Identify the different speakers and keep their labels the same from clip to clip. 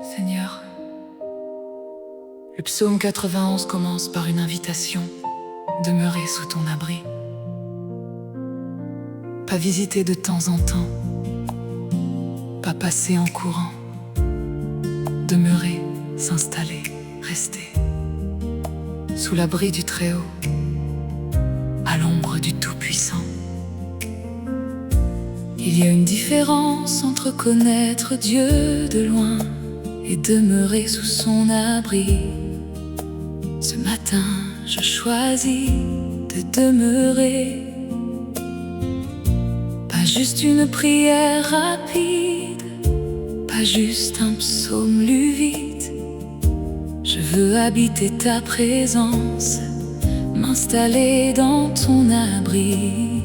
Speaker 1: Seigneur, le psaume 91 commence par une invitation: demeurer sous ton abri. Pas visiter de temps en temps, pas passer en courant. Demeurer, s'installer, rester sous l'abri du Très-Haut, à l'ombre du Tout-Puissant. Il y a une différence entre connaître Dieu de loin et demeurer sous son abri. Ce matin, je choisis de demeurer. Pas juste une prière rapide, pas juste un psaume lu vite. Je veux habiter ta présence, m'installer dans ton abri,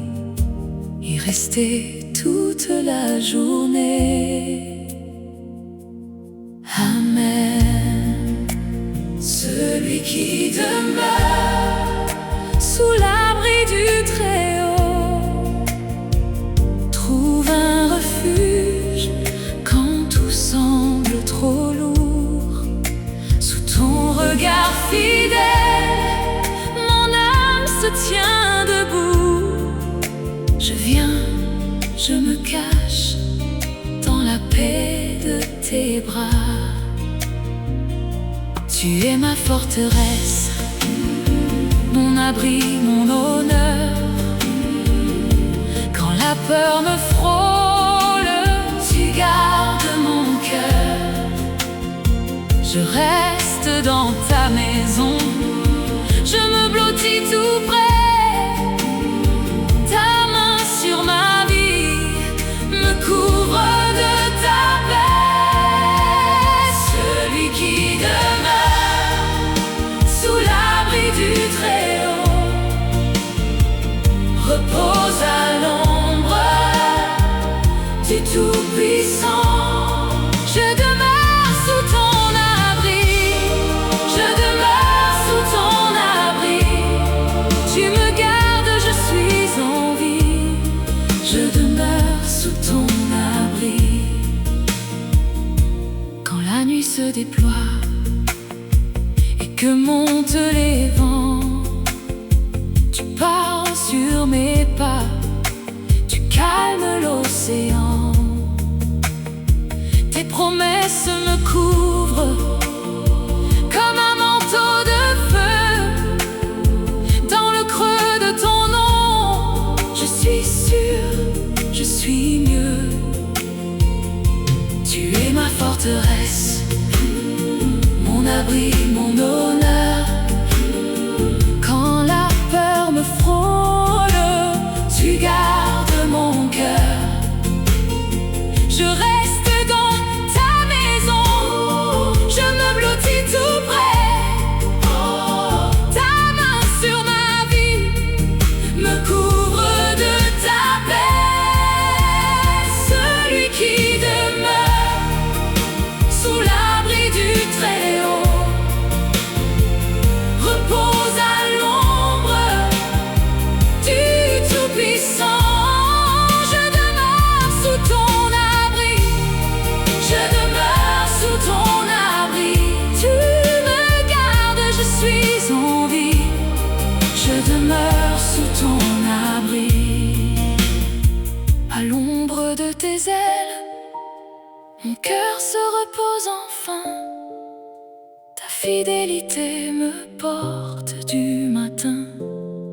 Speaker 1: y rester toute la journée. Amen. Celui qui demeure sous l'abri du Très-Haut trouve un refuge quand tout semble trop lourd. Sous ton regard fidèle, mon âme se tient debout. Je viens, je me cache dans la paix de tes bras. Tu es ma forteresse, mon abri, mon honneur. Quand la peur me frôle, tu gardes mon cœur. Je reste dans ta maison, je me blottis tout près. Ta main sur ma vie me couvre de ta paix. Celui qui demeure sous l'abri du Très-Haut repose à l'ombre du Tout-Puissant. Je demeure sous ton abri, je demeure sous ton abri. Tu me gardes, je suis en vie. Je demeure sous ton abri. Quand la nuit se déploie et que montent les vents, tu parles sur mes pas, tu calmes l'océan. Tes promesses me couvrent comme un manteau de feu. Dans le creux de ton nom, je suis sûre, je suis mieux. Tu es ma forteresse, mon abri, mon honneur. Quand la peur me frôle, tu gardes mon cœur. Je reste dans ta maison, je me blottis tout près. Ta main sur ma vie me couvre de ta paix. Celui qui demeure sous l'abri du Très-Haut repose à l'ombre du Tout-Puissant. Je demeure sous ton abri, je demeure sous ton abri. Tu me gardes, je suis en vie. Je demeure sous ton abri. À l'ombre de tes ailes, mon cœur se repose enfin. Ta fidélité me porte du matin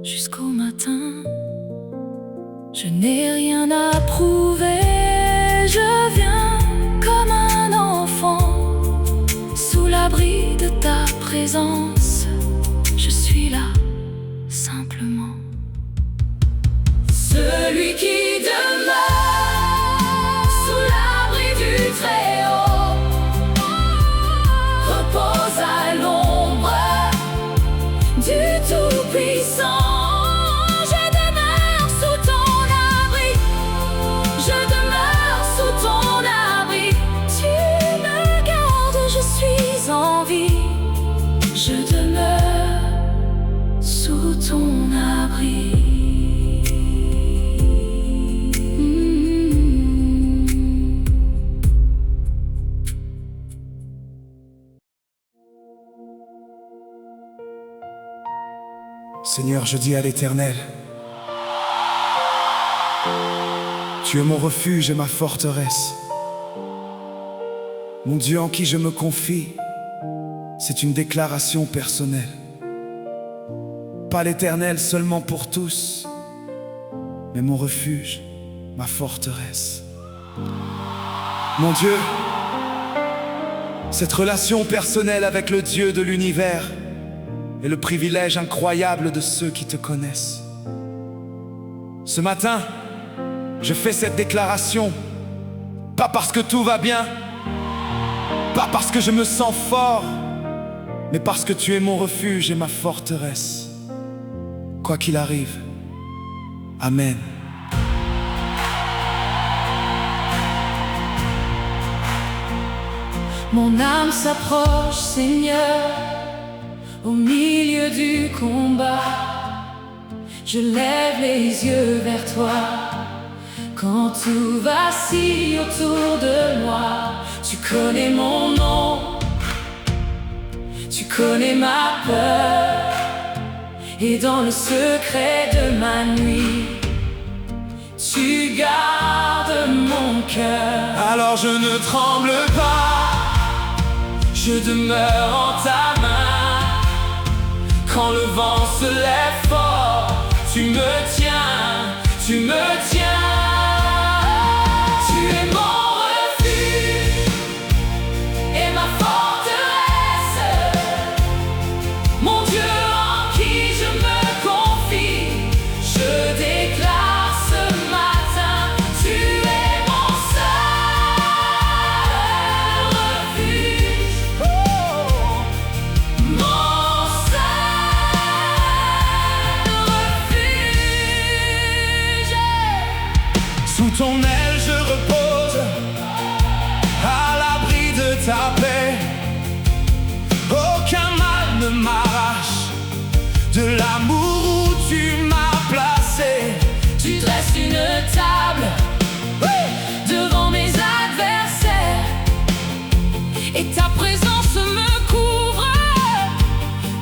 Speaker 1: jusqu'au matin. Je n'ai rien à prouver, je viens comme un enfant sous l'abri de ta présence. Je suis là simplement. Celui qui demeure sous l'abri du Très-Haut repose à l'ombre du Tout-Puissant. Je demeure sous ton abri, je demeure sous ton abri. Tu me gardes, je suis en vie. Je
Speaker 2: Seigneur, je dis à l'Éternel, tu es mon refuge et ma forteresse. Mon Dieu en qui je me confie, c'est une déclaration personnelle. Pas l'Éternel seulement pour tous, mais mon refuge, ma forteresse. Mon Dieu, cette relation personnelle avec le Dieu de l'univers est le privilège incroyable de ceux qui te connaissent. Ce matin, je fais cette déclaration, pas parce que tout va bien, pas parce que je me sens fort, mais parce que tu es mon refuge et ma forteresse. Quoi qu'il arrive, Amen.
Speaker 1: Mon âme s'approche, Seigneur, au milieu du combat. Je lève les yeux vers toi. Quand tout vacille autour de moi, tu connais mon nom, tu connais ma peur. Et dans le secret de ma nuit, tu gardes mon cœur.
Speaker 2: Alors je ne tremble pas,
Speaker 1: je demeure en ta main. Quand le vent se lève fort, tu me tiens, tu me tiens. Tu es mon refuge et ma forteresse, mon Dieu en qui je me confie. Je déclare ce matin, tu es mon seul refuge, mon seul refuge.
Speaker 2: sous ton aile je repose, à l'abri de ta paix. Aucun mal ne m'arrache de l'amour où tu m'as placé.
Speaker 1: Tu dresses une table devant mes adversaires, et ta présence me couvre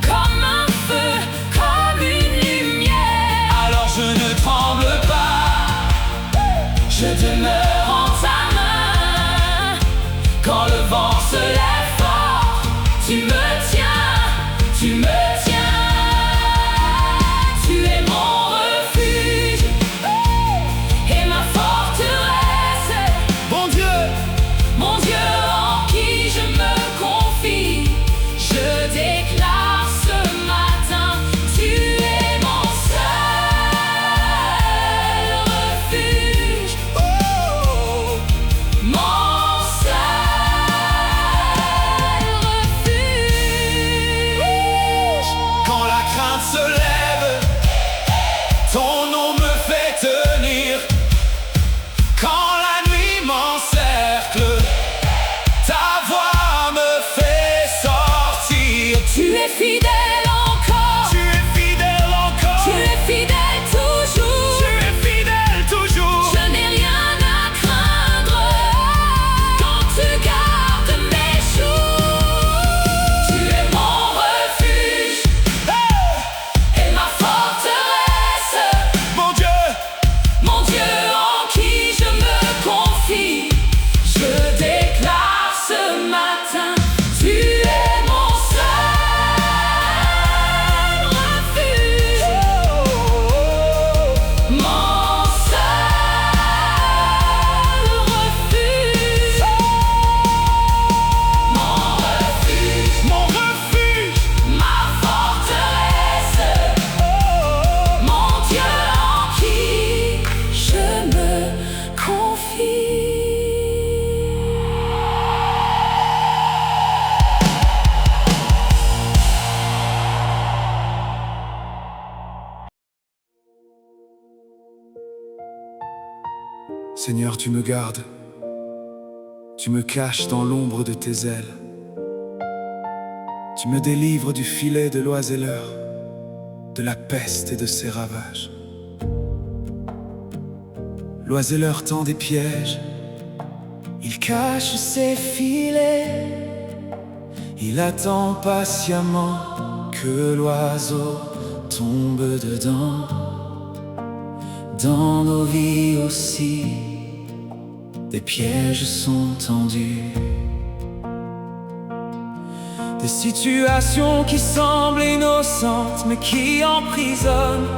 Speaker 1: comme un feu, comme une lumière.
Speaker 2: Alors je ne tremble pas,
Speaker 1: Je demeure en ta main. Quand le vent se lève fort, tu me tiens, tu me tiens. Tu es mon refuge et ma forteresse,
Speaker 2: bon Dieu,
Speaker 1: mon Dieu en qui je me confie. Je déclare ce matin, tu es mon seul refuge,
Speaker 2: oh,
Speaker 1: mon seul refuge.
Speaker 2: quand la crainte se lève, ton nom me fait tenir. Quand la nuit m'encercle, ta voix me fait sortir.
Speaker 1: Tu es fidèle encore,
Speaker 2: Tu es fidèle encore,
Speaker 1: tu es fidèle toujours.
Speaker 2: tu es fidèle toujours.
Speaker 1: Je n'ai rien à craindre quand tu gardes mes jours. Tu es mon refuge et ma forteresse,
Speaker 2: Mon Dieu,
Speaker 1: mon Dieu en qui je me confie. Je déclare ce matin, tu es mon seul refuge, mon seul refuge,
Speaker 2: mon refuge,
Speaker 1: ma forteresse, mon Dieu en qui je me confie.
Speaker 2: Seigneur, tu me gardes, tu me caches dans l'ombre de tes ailes. Tu me délivres du filet de l'oiseleur, de la peste et de ses ravages. L'oiseleur tend des pièges, il cache ses filets, il attend patiemment que l'oiseau tombe dedans. Dans nos vies aussi, des pièges sont tendus. Des situations qui semblent innocentes mais qui emprisonnent.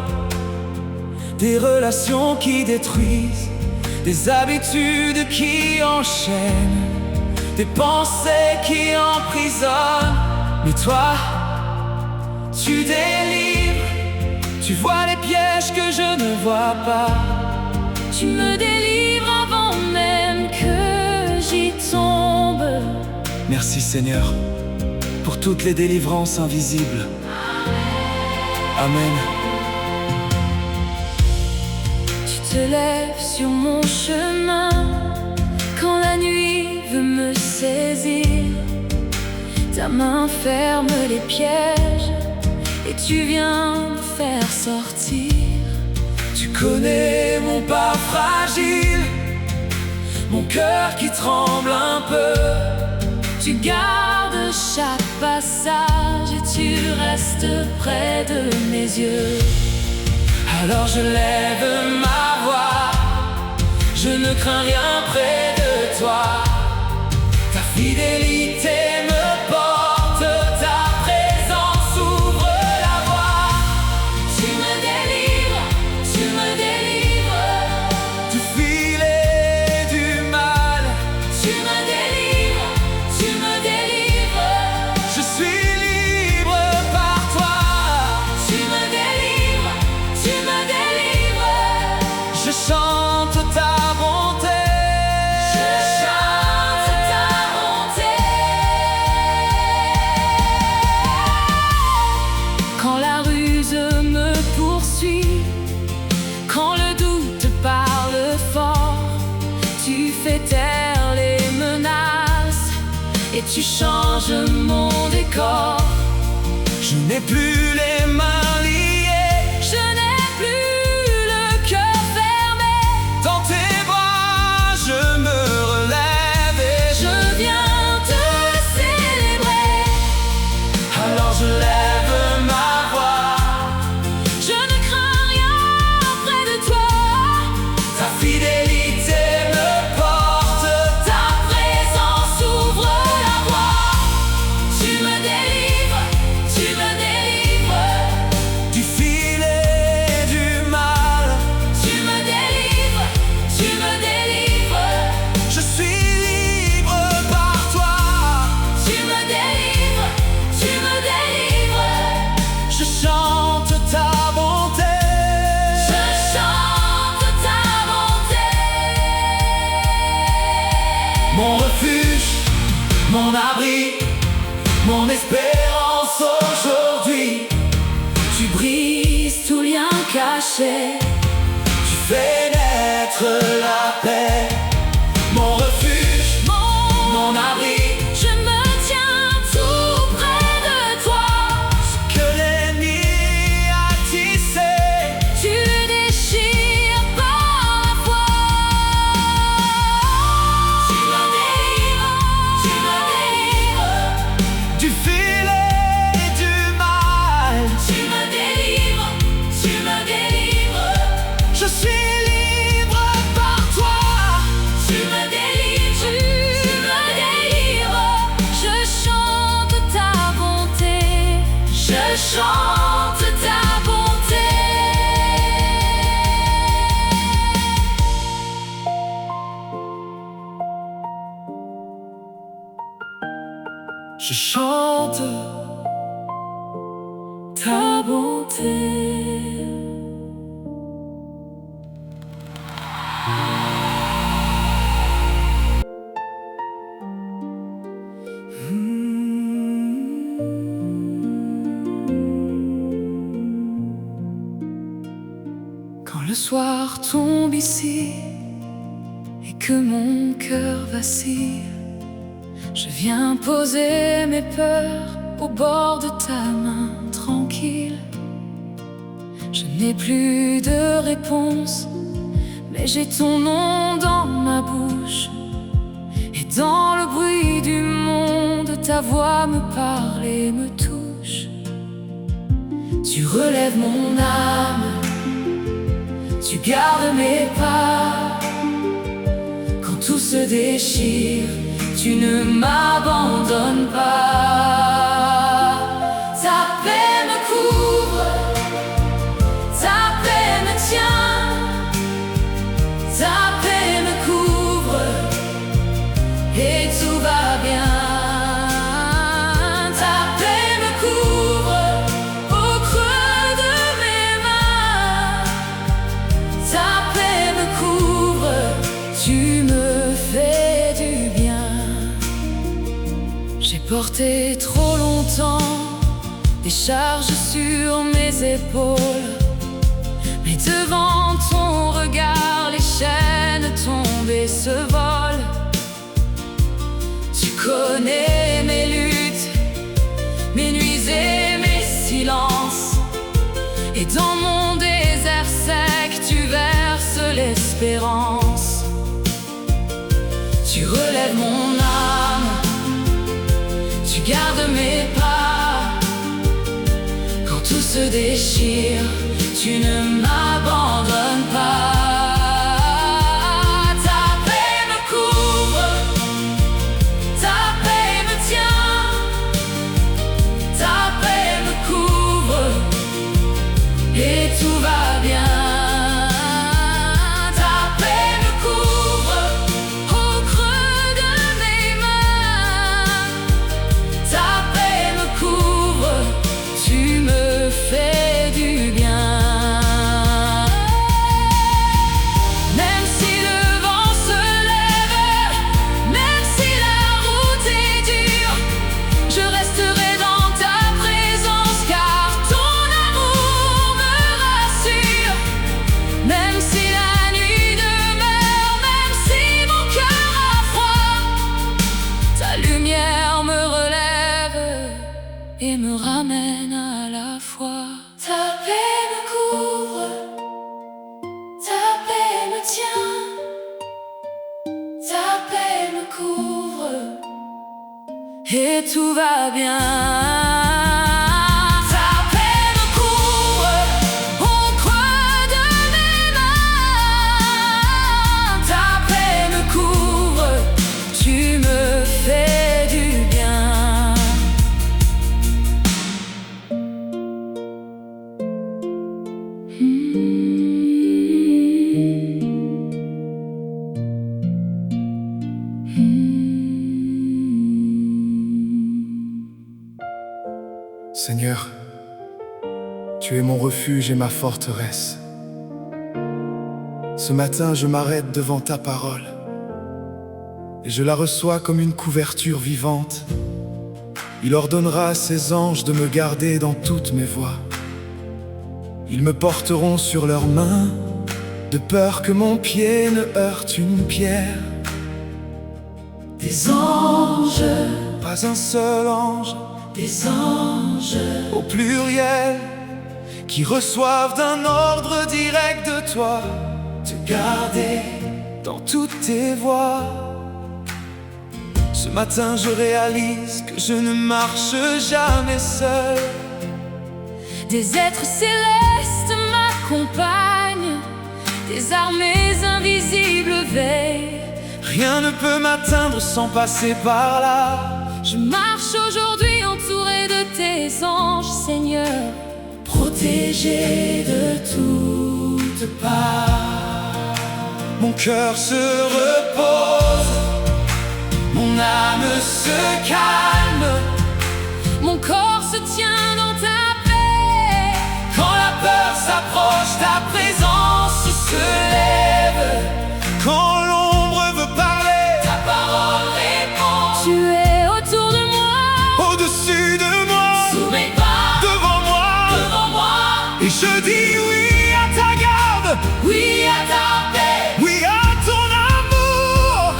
Speaker 2: Des relations qui détruisent, des habitudes qui enchaînent, des pensées qui emprisonnent. Mais toi, tu délivres, tu vois les pièges que je ne vois pas.
Speaker 1: Tu me délivres avant même que j'y tombe.
Speaker 2: Merci Seigneur pour toutes les délivrances invisibles. Amen.
Speaker 1: Tu te lèves sur mon chemin quand la nuit veut me saisir. Ta main ferme les pièges et tu viens me faire sortir.
Speaker 2: Tu connais mon pas fragile, mon cœur qui tremble un peu.
Speaker 1: Tu gardes chaque passage et tu restes près de mes yeux.
Speaker 2: Alors je lève ma voix, je ne crains rien près de toi. Ta fidélité me porte, ta présence ouvre la voie.
Speaker 1: Tu me délivres
Speaker 2: du filet du mal.
Speaker 1: Tu me délivres
Speaker 2: Je suis libre par toi.
Speaker 1: Tu me délivres
Speaker 2: Je chante ta bonté.
Speaker 1: Je chante ta bonté. Quand la ruse me poursuit, quand le doute parle fort, tu fais taire les menaces et tu changes mon décor.
Speaker 2: Je n'ai plus les mains liées,
Speaker 1: Je n'ai plus le cœur fermé.
Speaker 2: dans tes bras je me relève et
Speaker 1: Je viens te célébrer.
Speaker 2: alors je lève ma voix.
Speaker 1: Je ne crains rien près de toi.
Speaker 2: Ta fidélité me porte,
Speaker 1: Ta présence ouvre la voie. Tu me délivres
Speaker 2: du filet du mal.
Speaker 1: Tu me délivres
Speaker 2: Je suis libre par toi.
Speaker 1: Tu me délivres
Speaker 2: Je chante ta bonté.
Speaker 1: Je chante ta bonté.
Speaker 2: Mon refuge, mon abri, mon espérance aujourd'hui.
Speaker 1: Tu brises tout lien caché.
Speaker 2: Tu fais naître la paix. Mon refuge, mon abri,
Speaker 1: Je me tiens tout près de toi.
Speaker 2: que l'ennemi a tissé.
Speaker 1: Tu déchires par la foi. Tu me délivres
Speaker 2: Du filet du mal.
Speaker 1: Tu me délivres
Speaker 2: Je suis libre par toi.
Speaker 1: Tu me délivres Je chante ta bonté. Je chante ta bonté.
Speaker 2: Je chante
Speaker 1: Ta bonté. Quand le soir tombe ici et que mon cœur vacille, je viens poser mes peurs au bord de ta main tranquille. Je n'ai plus de réponse, mais j'ai ton nom dans ma bouche. Et dans le bruit du monde, ta voix me parle et me touche. Tu Tu relèves mon âme, tu gardes mes pas. Quand tout se déchire, tu ne m'abandonnes pas. Ta paix me couvre, ta paix me tient, ta paix me couvre, et tout va bien. Ta paix me couvre au creux de mes mains, ta paix me couvre, tu me fais du bien. J'ai porté trop longtemps des charges sur mes épaules, mais devant ton regard les chaînes tombent et se volent. Tu connais mes luttes, mes nuits et mes silences, et dans mon désert sec tu verses l'espérance. Tu relèves mon âme, tu gardes mes pas. Quand tout se déchire, tu ne m'abandonnes pas. Ta paix me couvre, ta paix me tient, ta paix me couvre, et tout va bien. Ta paix me couvre au creux de mes mains, ta paix me couvre, tu me fais du bien. Même si le vent se lève, même si la route est dure, je resterai dans ta présence, car ton amour me rassure. Même si la nuit demeure, même si mon cœur a froid, ta lumière me relève et me ramène à la foi. Ta paix me couvre, ta paix me tient, ta paix me couvre, et tout va bien. Ta paix me couvre au creux de mes mains, ta paix me couvre, tu me fais du bien.
Speaker 2: Seigneur, tu es mon refuge et ma forteresse. Ce matin, je m'arrête devant ta parole et je la reçois comme une couverture vivante. Il ordonnera à ses anges de me garder dans toutes mes voies. Ils me porteront sur leurs mains, de peur que mon pied ne heurte une pierre.
Speaker 1: Des anges,
Speaker 2: Pas un seul ange,
Speaker 1: des anges,
Speaker 2: au pluriel, qui reçoivent d'un ordre direct de toi, te garder dans toutes tes voies. Ce matin je réalise que je ne marche jamais seul.
Speaker 1: des êtres célestes m'accompagnent, des armées invisibles veillent.
Speaker 2: Rien ne peut m'atteindre sans passer par là.
Speaker 1: Je marche aujourd'hui entouré de tes anges, Seigneur, protégé de toutes parts.
Speaker 2: Mon cœur se repose, mon âme se calme,
Speaker 1: mon corps se tient dans ta paix.
Speaker 2: quand la peur s'approche, ta présence se lève. Quand l'ombre veut parler,
Speaker 1: Ta parole répond. Tu es autour de moi,
Speaker 2: au-dessus de moi,
Speaker 1: sous mes pas,
Speaker 2: devant moi, et je dis oui à ta garde,
Speaker 1: oui à ta paix.
Speaker 2: oui à ton amour.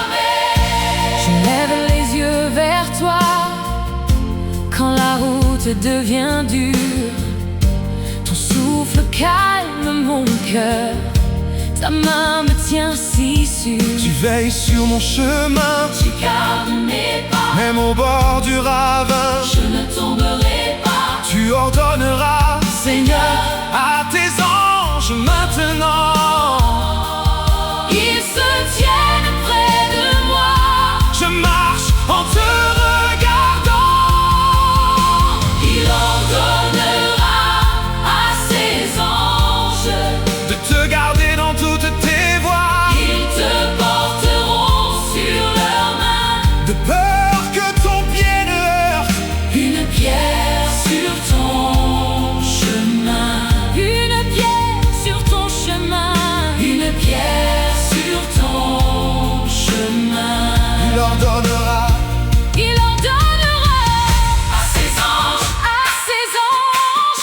Speaker 1: Amen. Je lève les yeux vers toi quand la route devient dure. Ton souffle calme mon cœur, ta main me tient si sûr.
Speaker 2: Tu veilles sur mon chemin,
Speaker 1: Tu gardes mes pas,
Speaker 2: même au bord du ravin.
Speaker 1: je ne tomberai pas.
Speaker 2: Tu ordonneras,
Speaker 1: Seigneur,
Speaker 2: à tes anges maintenant.
Speaker 1: ils se tiennent près de moi.
Speaker 2: Je marche en te regardant.
Speaker 1: Il ordonnera à ses anges
Speaker 2: De te garder dans toutes tes voies.
Speaker 1: ils te porteront sur leurs mains.
Speaker 2: De peur que ton pied ne heurte
Speaker 1: Une pierre sur ton chemin. Une pierre sur ton chemin. Une pierre sur ton chemin.
Speaker 2: Il ordonnera
Speaker 1: Il ordonnera à ses anges, à ses anges,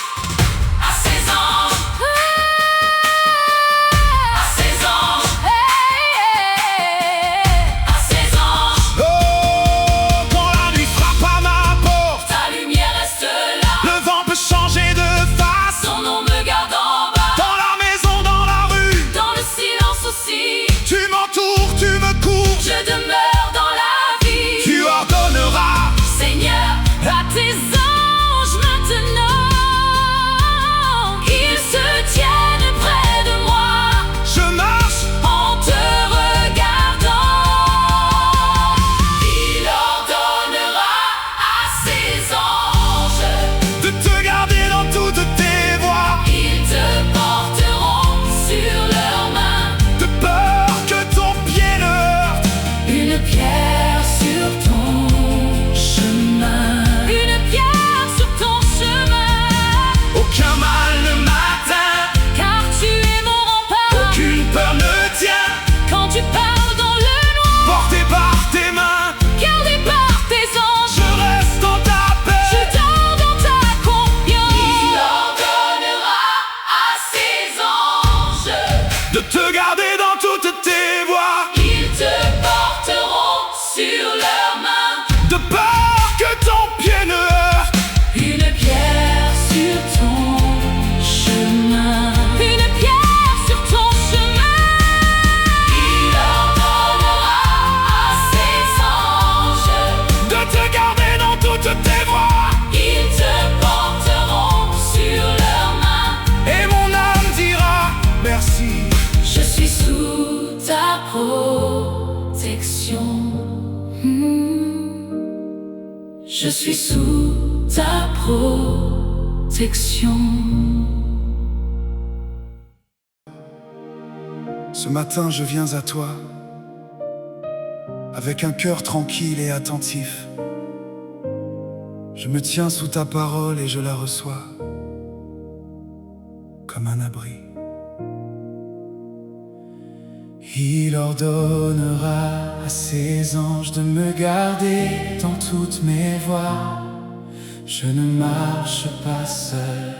Speaker 1: à ses anges, à ses anges, à ses anges.
Speaker 2: Oh, quand la nuit frappe à ma porte,
Speaker 1: Ta lumière reste là.
Speaker 2: le vent peut changer de face.
Speaker 1: Ton nom me garde en bas.
Speaker 2: Dans la maison, dans la rue,
Speaker 1: Dans le silence aussi,
Speaker 2: tu m'entoures, tu me cours.
Speaker 1: je demeure dans la vie.
Speaker 2: Tu ordonneras
Speaker 1: Seigneur, à tes anges maintenant, ils se tiennent près de moi
Speaker 2: je marche.
Speaker 1: en te regardant. Il ordonnera à ses anges
Speaker 2: De te garder dans toutes tes voies.
Speaker 1: ils te porteront sur leurs mains.
Speaker 2: De peur que ton pied ne heurte
Speaker 1: Une pierre sur ton chemin. Une pierre sur ton chemin.
Speaker 2: aucun mal le matin.
Speaker 1: Car tu es mon rempart.
Speaker 2: Aucune peur ne tient.
Speaker 1: Quand tu pars dans le noir,
Speaker 2: Porté par tes mains,
Speaker 1: gardé par tes anges,
Speaker 2: je reste dans ta
Speaker 1: je
Speaker 2: paix.
Speaker 1: dors dans ta confiance. Il ordonnera à ses anges
Speaker 2: De te garder dans toutes tes voies.
Speaker 1: ils te porteront sur leurs mains.
Speaker 2: De peur que ton pied ne heurte
Speaker 1: Une pierre sur ton chemin. Une pierre sur ton chemin. Il ordonnera à ses anges
Speaker 2: de te garder dans toutes tes voies.
Speaker 1: ils te porteront sur leurs mains.
Speaker 2: Et mon âme dira merci.
Speaker 1: Je suis sous ta protection. Je suis sous ta protection.
Speaker 2: Ce matin, je viens à toi avec un cœur tranquille et attentif. Je me tiens sous ta parole et je la reçois comme un abri. Il ordonnera à ses anges de me garder dans toutes mes voies. Je ne marche pas seul.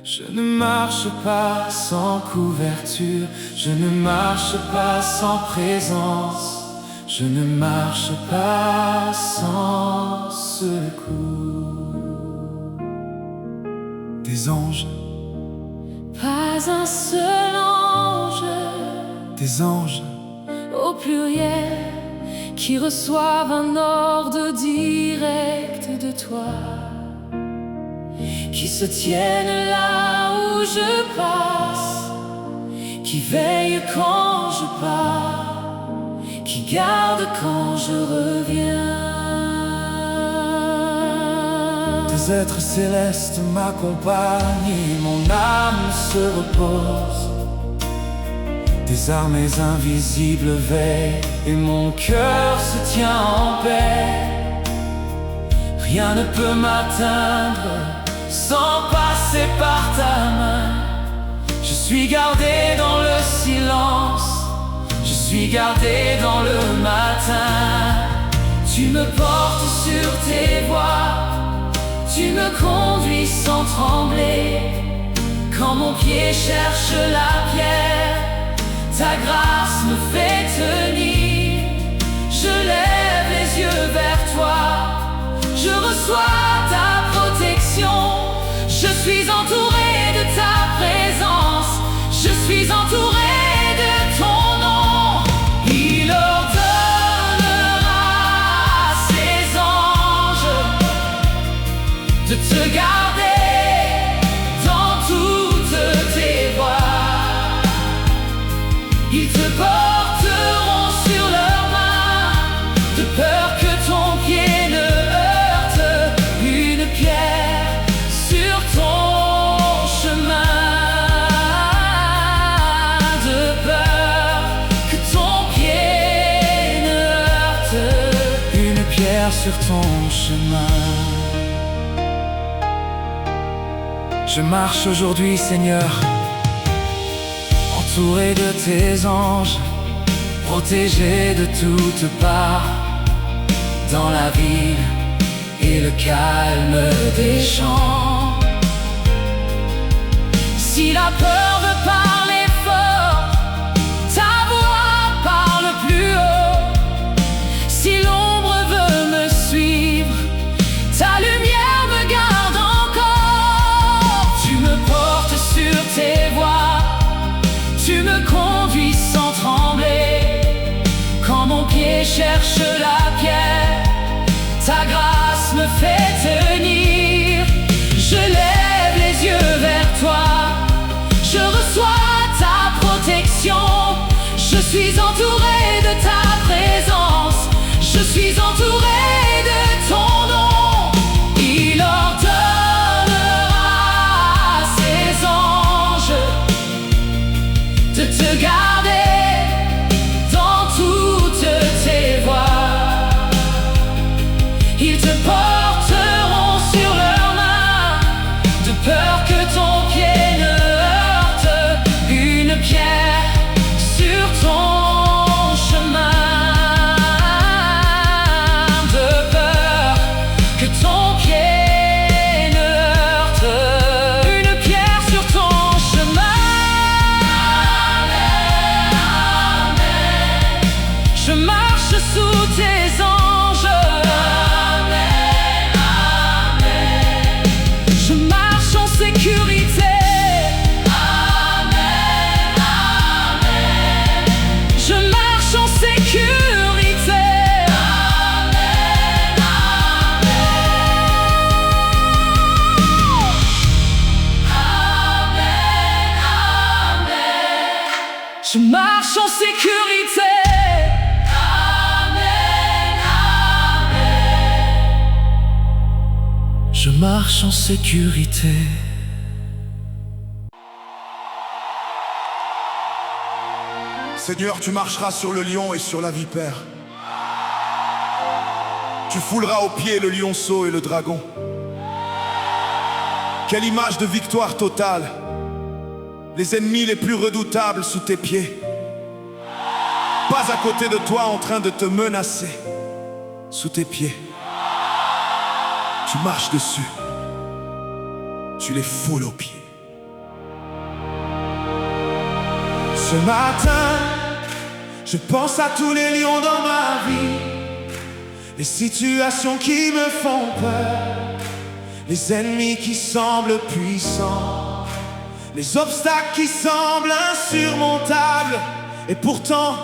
Speaker 2: Je ne marche pas sans couverture, je ne marche pas sans présence, je ne marche pas sans secours. Des anges,
Speaker 1: Pas un seul ange
Speaker 2: des anges,
Speaker 1: au pluriel qui reçoivent un ordre direct de toi, qui se tiennent là où je passe, qui veillent quand je pars, qui gardent quand je reviens.
Speaker 2: des êtres célestes m'accompagnent et mon âme se repose. Des armées invisibles veillent et mon cœur se tient en paix. Rien ne peut m'atteindre sans passer par ta main. Je suis gardé dans le silence, je suis gardé dans le matin. Tu me portes sur tes voies, tu me conduis sans trembler. Quand mon pied cherche la pierre, ta grâce me fait tenir. Je lève les yeux vers toi, je reçois ta protection. Je suis entouré de ta présence, je suis entouré de ton nom. Il ordonnera à ses anges de te garder pierre sur ton chemin. Je marche aujourd'hui, Seigneur, entouré de tes anges, protégé de toutes parts, dans la ville et le calme des champs. Si la peur veut parler fort, ta voix parle plus haut. Si l'ombre veut me suivre, ta lumière me garde encore. Tu me portes sur tes voies, tu me conduis sans trembler. Quand mon pied cherche la pierre, ta grâce me fait tenir. Je lève les yeux vers toi, je reçois ta protection. Je suis entouré de ta présence, je suis entouré de ton nom. Il ordonnera à ses anges de te garder dans toutes tes voies. Ils te porteront sur leurs mains, de peur que ton pied ne heurte une pierre sur ton chemin. De peur que ton pied ne heurte une pierre sur ton chemin. Amen, amen. Je marche sous tes anges. Amen, amen. Je marche en sécurité. Amen, amen. Je marche en sécurité. Amen, amen. Amen, amen. Je marche en sécurité. Amen, amen. Je marche en sécurité.
Speaker 3: Seigneur, tu marcheras sur le lion et sur la vipère. Tu fouleras aux pieds le lionceau et le dragon. Quelle image de victoire totale! Les ennemis les plus redoutables sous tes pieds. Pas à côté de toi en train de te menacer. Sous tes pieds. Tu marches dessus. Tu les foules aux pieds.
Speaker 2: Ce matin, je pense à tous les lions dans ma vie, les situations qui me font peur, les ennemis qui semblent puissants, les obstacles qui semblent insurmontables. Et pourtant,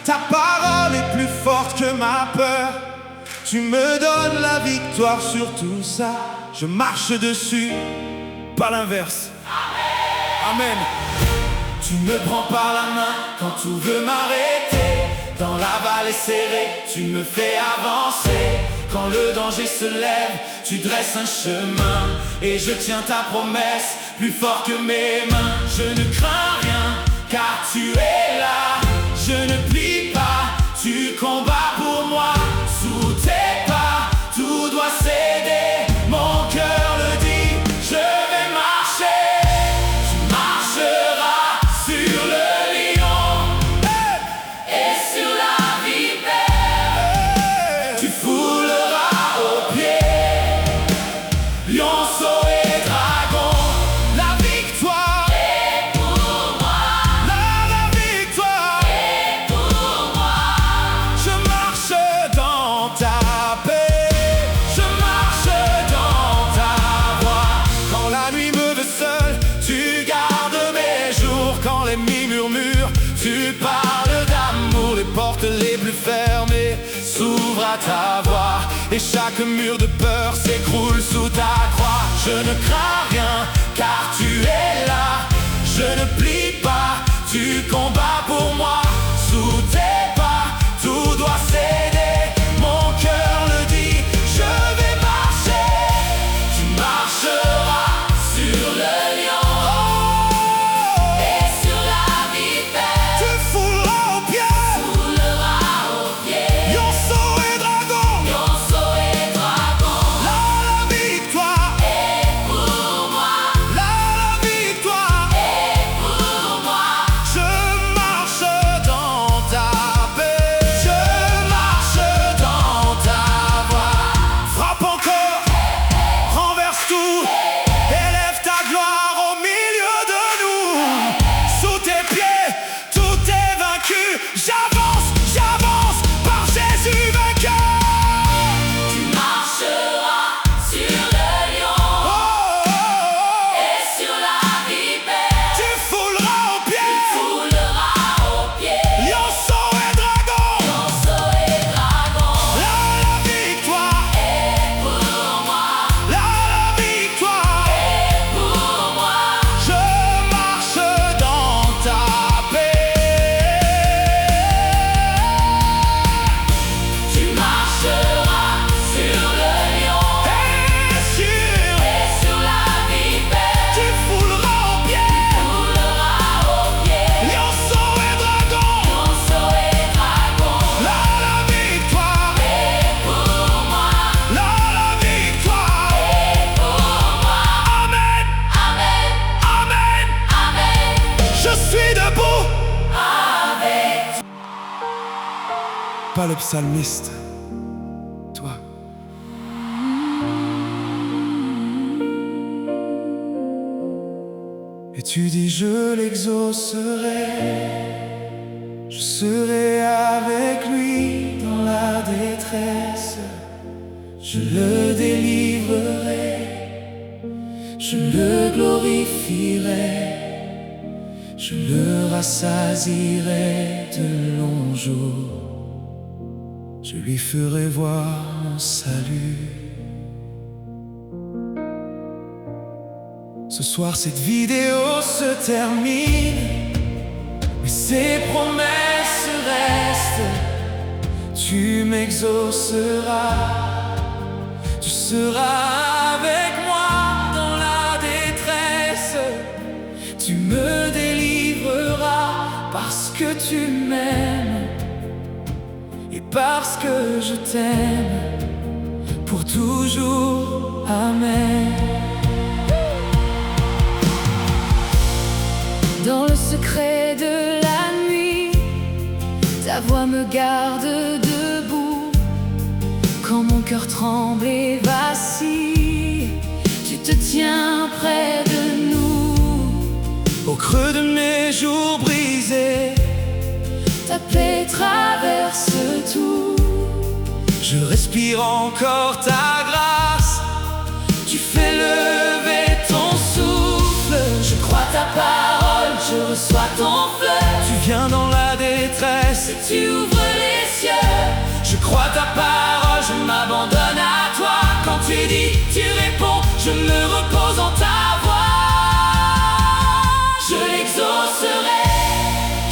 Speaker 2: ta parole est plus forte que ma peur. Tu me donnes la victoire sur tout ça. Je marche dessus, pas l'inverse. Amen. Tu me prends par la main quand tout veut m'arrêter. Dans la vallée serrée, tu me fais avancer. Quand le danger se lève, tu dresses un chemin. Et je tiens ta promesse, plus fort que mes mains. Je ne crains rien, car tu es là. Je ne plie pas, tu combats pour moi. Sous tes pas, tout doit céder. Mon cœur le dit, je vais marcher. Tu marcheras sur le lion et sur la vipère. Tu fouleras aux pieds lionceau et dragon. La victoire est pour moi. La victoire est pour moi. Je marche dans ta paix, je marche dans ta voie. Quand la nuit me veut seul, tu gardes mes jours. Quand l'ennemi murmure, tu parles d'amour. Les portes les plus fermées s'ouvrent à ta voix, et chaque mur de peur s'écroule sous ta croix. Je ne crains rien, car tu es là. Je ne plie pas, tu combats pour moi. Sous tes pas, tout doit céder. Mon cœur le dit, je vais marcher. Tu marcheras sur le lion et sur la vipère. Tu fouleras aux pieds lionceau et dragon. Lionceau pas le psalmiste, toi. Et tu dis je l'exaucerai, je serai avec lui dans la détresse, je le délivrerai, je le glorifierai, je le rassasierai de longs jours, je lui ferai voir mon salut. Ce soir cette vidéo se termine, mais ces promesses restent. Tu m'exauceras, tu seras avec moi dans la détresse. Tu me délivreras parce que tu m'aimes et parce que je t'aime pour toujours. Amen. Dans le secret de la nuit, ta voix me garde debout. Quand mon cœur tremble et vacille, tu te tiens près de nous. Au creux de mes jours brisés, ta paix traverse tout. Je respire encore ta grâce, tu fais lever ton souffle. Je crois ta parole, je reçois ton feu. Tu viens dans la détresse et tu ouvres les cieux. Je crois ta parole, je m'abandonne à toi. Quand tu dis, tu réponds, je me repose en ta voix. Je l'exaucerai,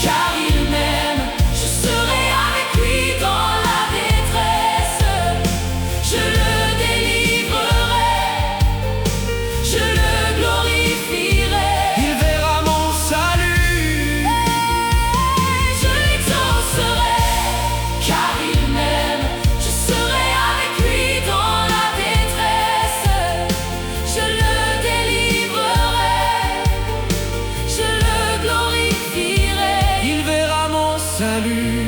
Speaker 2: car il m'aime. Je serai avec lui dans la détresse. Je le délivrerai, je le glorifierai. Il verra mon salut. Je l'exaucerai, car il m'aime. Je serai avec lui dans la détresse. Je le délivrerai, je le glorifierai. Il verra mon salut.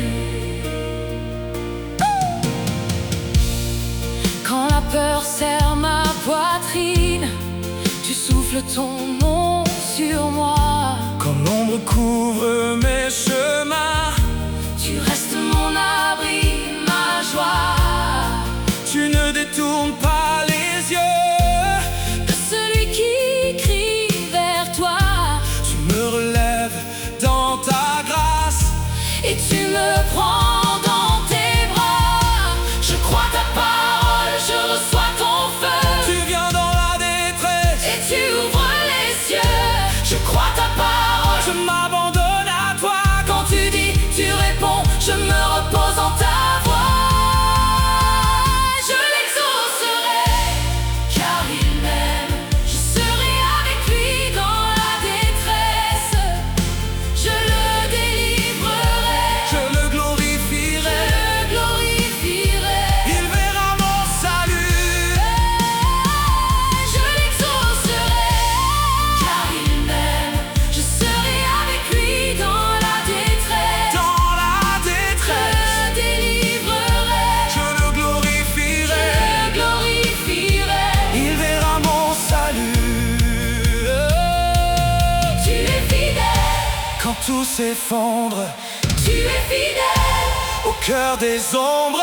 Speaker 2: Quand la peur serre ma poitrine, tu souffles ton nom sur moi. Quand l'ombre couvre mes chemins, tu restes mon abri, ma joie. Tu ne détournes pas les yeux de celui qui crie vers toi. Tu me relèves dans ta grâce et tu me prends dans tes bras. Je crois ta parole, je reçois ton feu. Tu viens dans la détresse et tu ouvres les cieux. Je crois ta parole, je m'abandonne à toi. Quand tu dis, tu réponds, je me repose en ta voix. Je l'exaucerai, car il m'aime. Je serai avec lui dans la détresse. Je le délivrerai, je le glorifierai, il verra mon salut. Je l'exaucerai, car il m'aime. Je serai avec lui dans la détresse. Je le délivrerai, je le glorifierai, il verra mon salut. Tu es fidèle quand tout s'effondre. Tu es fidèle au cœur des ombres.